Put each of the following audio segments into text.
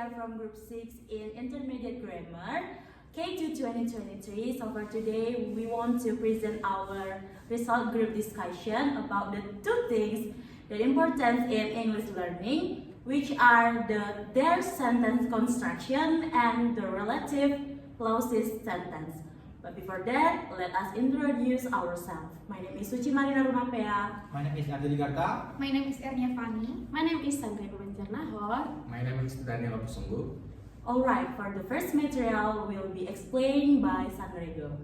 are from Group 6 in Intermediate Grammar, K2 2023. So for today, we want to present our result group discussion about the two things that are important in English learning, which are their sentence construction and the relative clauses sentence. But before that, let us introduce ourselves. My name is Suci Marina Rumapea. My name is Ardeli Garta. My name is Ernia Fani. My name is Sandra Kumanjarnahor. My name is Daniel Opusunggu. Alright, for the first material will be explained by Sandrego.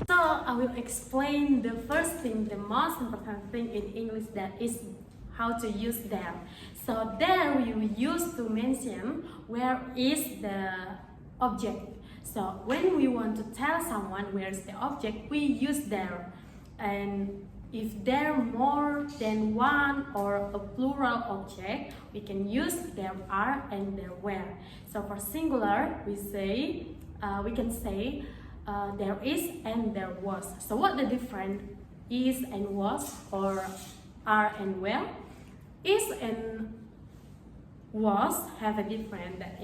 So I will explain the first thing, the most important thing in English, that is how to use there. So there we will use to mention where is the object. So when we want to tell someone where is the object, we use there. And if there are more than one or a plural object, we can use there are and there were. So for singular, we can say there is and there was. So what the difference is and was, or are and were? Is and was have a difference, that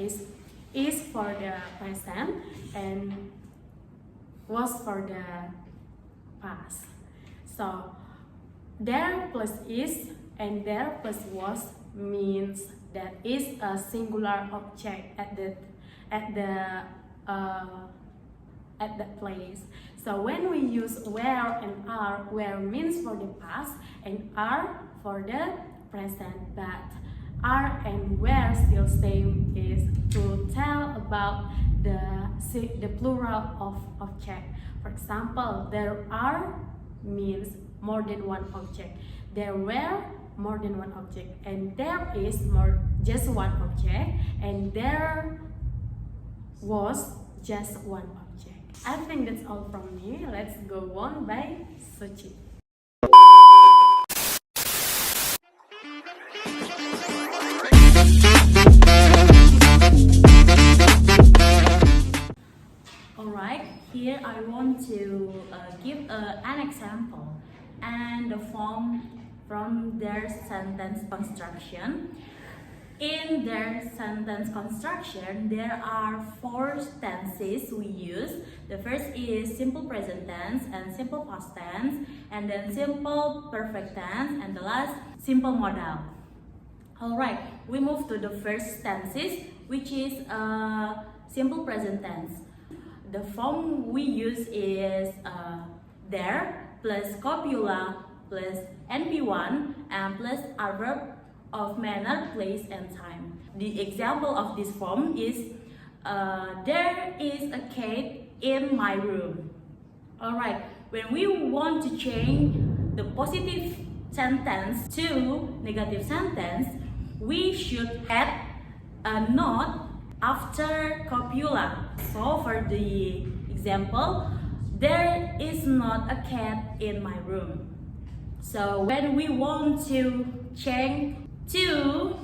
is for the present and was for the past. So there plus is and there plus was means that is a singular object at that place. So when we use where and are, where means for the past and are for the present, but are and where still same is to tell about the plural of object. For example, there are means more than one object. There were more than one object, and there is just one object, and there was just one object. I think that's all from me. Let's go on by Suci. Alright, here I want to give an example and the form from their sentence construction. In their sentence construction, there are four tenses we use. The first is simple present tense and simple past tense, and then simple perfect tense, and the last simple modal. Alright, we move to the first tenses, which is simple present tense. The form we use is there plus copula plus NP1 and plus adverb of manner, place, and time. The example of this form is there is a cat in my room. Alright, when we want to change the positive sentence to negative sentence, we should add a not after copula. So for the example, there is not a cat in my room. So when we want to change to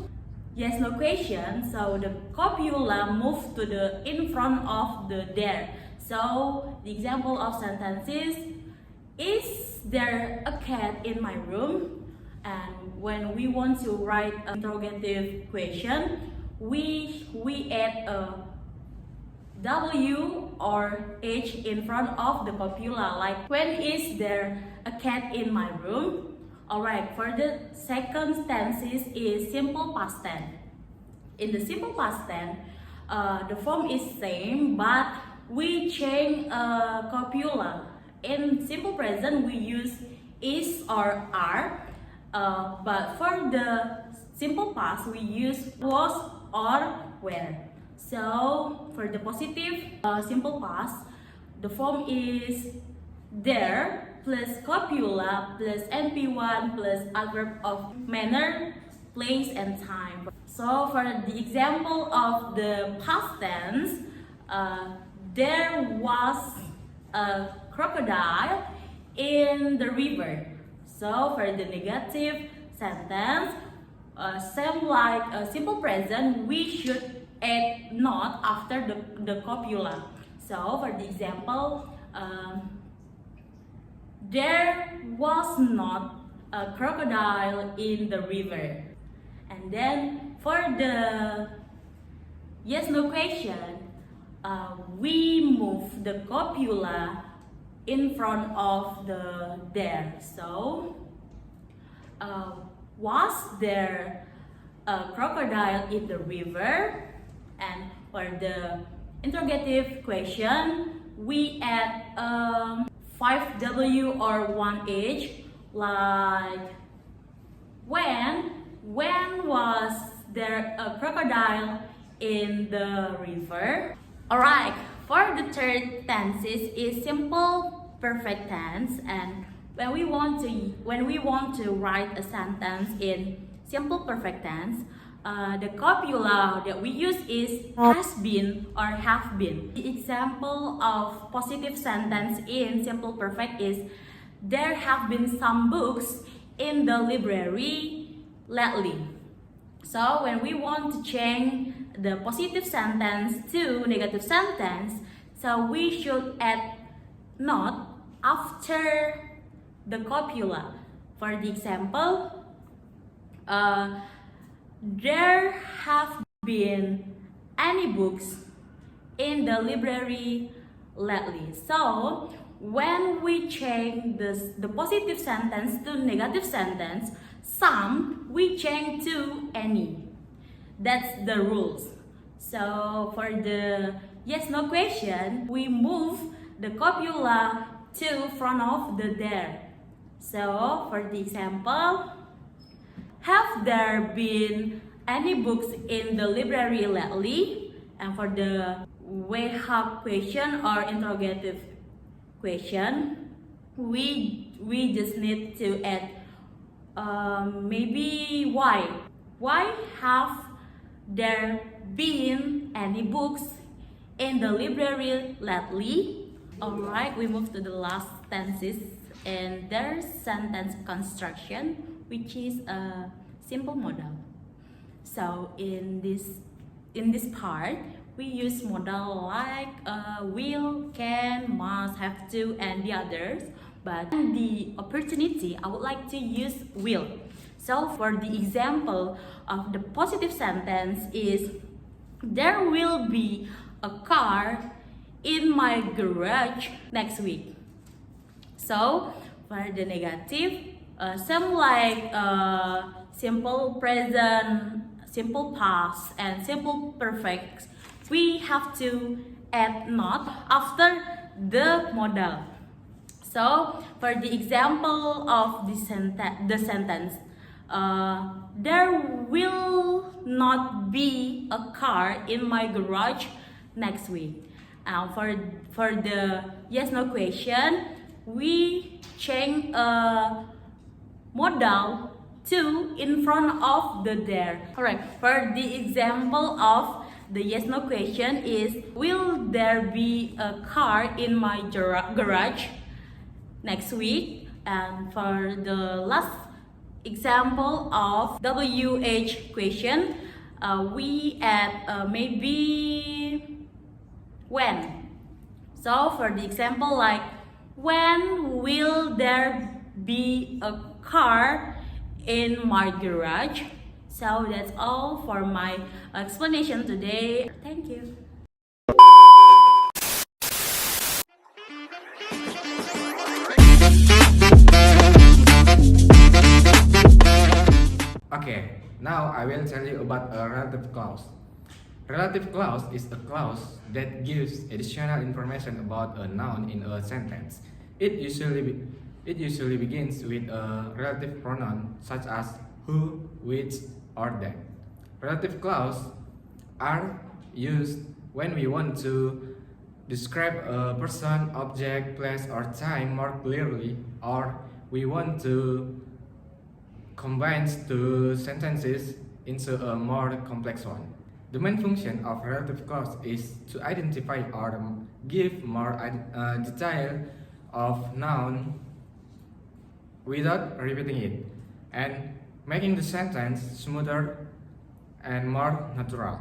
yes no question, so the copula move to the in front of the there. So the example of sentences is there a cat in my room? And when we want to write an interrogative question, we add a W or H in front of the copula, like when is there a cat in my room? Alright, for the second tenses is simple past tense. In the simple past tense, the form is same, but we change copula. In simple present, we use is or are, but for the simple past, we use was or were. So for the positive simple past, the form is there plus copula plus NP1 plus adverb of manner, place, and time. So for the example of the past tense, there was a crocodile in the river. So for the negative sentence, same like a simple present, we should add not after the copula. So for the example, there was not a crocodile in the river. And then for the yes no question, we move the copula in front of the there. So was there a crocodile in the river? And for the interrogative question, we add 5W or 1H, like when was there a crocodile in the river? Alright, for the third tenses is simple perfect tense, and when we want to write a sentence in simple perfect tense, the copula that we use is has been or have been. The example of positive sentence in simple perfect is there have been some books in the library lately. So when we want to change the positive sentence to negative sentence, so we should add not after the copula. For the example, there have been any books in the library lately. So when we change the positive sentence to negative sentence, some we change to any. That's the rules. So for the yes no question, we move the copula to front of the there. So for the example, have there been any books in the library lately? And for the have question or interrogative question, we just need to add maybe why. Why have there been any books in the library lately? Alright, we move to the last tenses, and there's sentence construction, which is a simple modal. So in this part, we use modal like will, can, must, have to, and the others. But the opportunity, I would like to use will. So for the example of the positive sentence is there will be a car in my garage next week. So for the negative, some like simple present, simple past, and simple perfect, we have to add not after the modal. So for the example of the sentence, there will not be a car in my garage next week. For the yes no question, we change modal to in front of the there. Correct. For the example of the yes no question is will there be a car in my garage next week? And for the last example of WH question, we add maybe when. So for the example like when will there be a car in my garage? So that's all for my explanation today. Thank you. Okay, now I will tell you about a relative clause. Relative clause is a clause that gives additional information about a noun in a sentence. It usually begins with a relative pronoun such as who, which, or that. Relative clauses are used when we want to describe a person, object, place, or time more clearly, or we want to combine two sentences into a more complex one. The main function of relative clause is to identify or give more detail of noun without repeating it, and making the sentence smoother and more natural,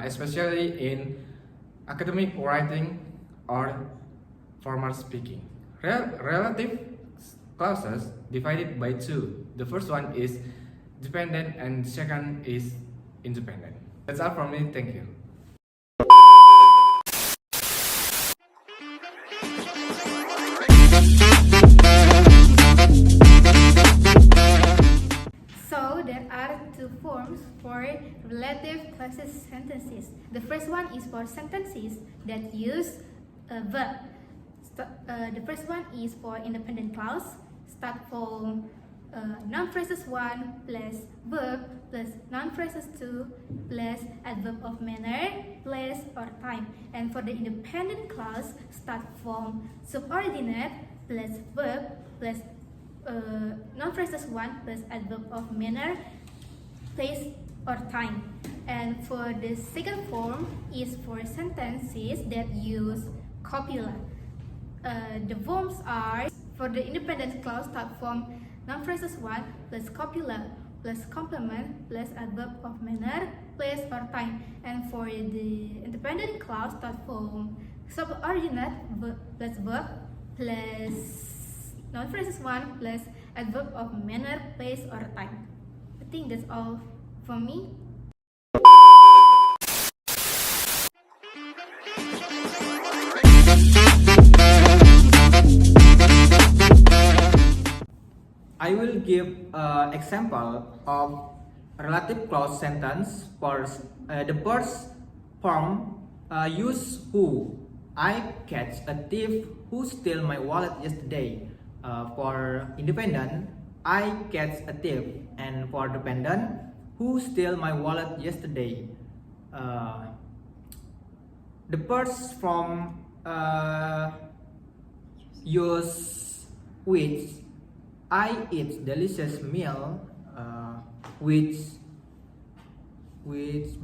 especially in academic writing or formal speaking. Relative clauses divided by two. The first one is dependent and second is independent. That's all from me. Thank you. So there are two forms for relative clauses sentences. The first one is for sentences that use a verb. The first one is for independent clause. Start from noun phrases 1 plus verb plus noun phrases 2 plus adverb of manner, place or time. And for the independent clause, start from subordinate plus verb plus noun phrases 1 plus adverb of manner, place or time. And for the second form is for sentences that use copula. The forms are for the independent clause start from noun phrases 1 plus copula plus complement plus adverb of manner, place or time. And for the independent clause start from subordinate plus verb plus noun phrases 1 plus adverb of manner, place or time. I think that's all from me. I will give example of relative clause sentence for the first form. Use who. I catch a thief who stole my wallet yesterday. For independent, I catch a thief, and for dependent, who stole my wallet yesterday. The first form use which. I eat delicious meal which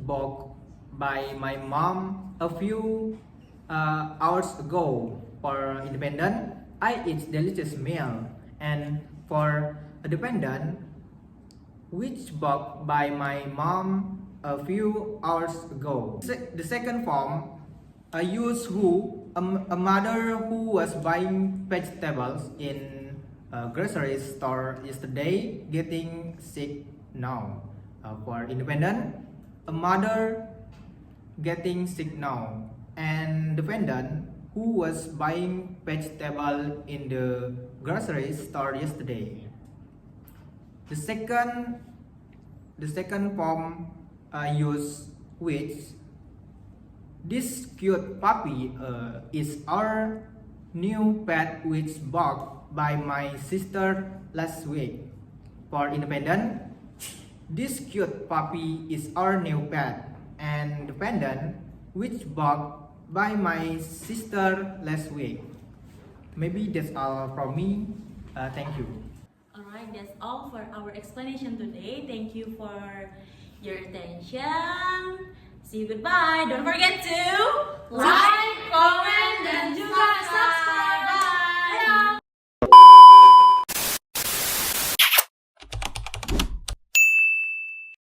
bought by my mom a few hours ago. For independent, I eat delicious meal, and for a dependent, which bought by my mom a few hours ago. The second form, I use who. A mother who was buying vegetables in grocery store yesterday getting sick now. For independent, a mother getting sick now, and dependent who was buying vegetable in the grocery store yesterday. The second form use which. This cute puppy is our new pet which bought by my sister last week. For independent, this cute puppy is our new pet, and dependent, which bought by my sister last week. Maybe that's all from me. Thank you. Alright, that's all for our explanation today. Thank you for your attention. See you goodbye. Don't forget to like, comment, dan juga subscribe.